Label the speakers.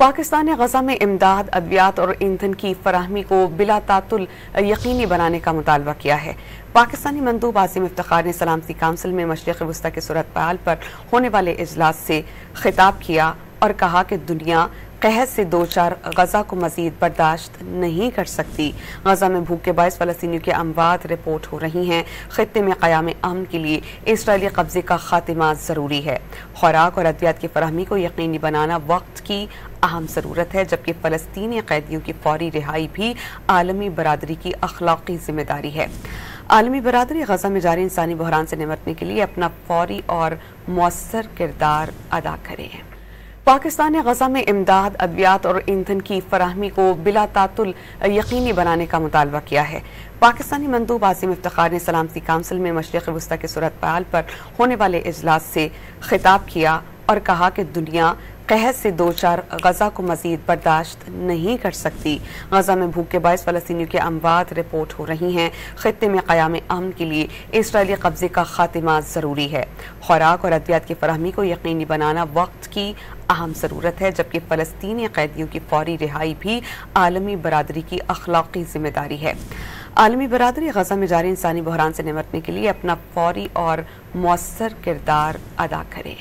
Speaker 1: पाकिस्तान ने गजा में इमदाद, अद्वियात और ईंधन की फराहमी को बिला तातुल यकीनी बनाने का मुतालबा किया है। पाकिस्तानी मंदूब आसिम इफ्तिखार ने सलामती काउंसिल में मशरिक़ वस्ता की सूरत-ए-हाल पर होने वाले इजलास से खिताब किया और कहा कि दुनिया कहत से दो चार गजा को मजीद बर्दाश्त नहीं कर सकती। गजा में भूख के बायस फ़लस्तीनियों की अमवात रिपोर्ट हो रही हैं। खित्ते में क़याम अमन के लिए इसराइली कब्जे का खात्मा ज़रूरी है। खुराक और अद्वियात की फराहमी को यकीनी बनाना वक्त की अहम ज़रूरत है, जबकि फ़लस्तीनी कैदियों की फौरी रिहाई भी आलमी बरादरी की अखलाकी जिम्मेदारी है। आलमी बरादरी गजा में जारी इंसानी बहरान से निमटने के लिए अपना फौरी और मौसर किरदार अदा करे। पाकिस्तान ने गजा में इमदाद, अद्वियात और ईंधन की फराहमी को बिला तातुल यकीनी बनाने का मुतालबा किया है। पाकिस्तानी मंदूब आसिम इफ्तिखार ने सलामती काउंसिल में मशरिक़ वस्ता की सूरत-ए-हाल पर होने वाले इजलास से खिताब किया और कहा कि दुनिया कहत से दो चार गजा को मजीद बर्दाश्त नहीं कर सकती। गजा में भूख के बायस फ़लस्तीनियों की अमवात रिपोर्ट हो रही हैं। खित्ते में क़याम अमन के लिए इसराइली कब्जे का खात्मा ज़रूरी है। खुराक और अद्वियात की फराहमी को यकीनी बनाना वक्त की अहम ज़रूरत है, जबकि फ़लस्तीनी कैदियों की फौरी रिहाई भी आलमी बरादरी की अखलाकी जिम्मेदारी है। आलमी बरादरी गजा में जारी इंसानी बहरान से निमटने के लिए अपना फौरी और मौसर किरदार अदा करे।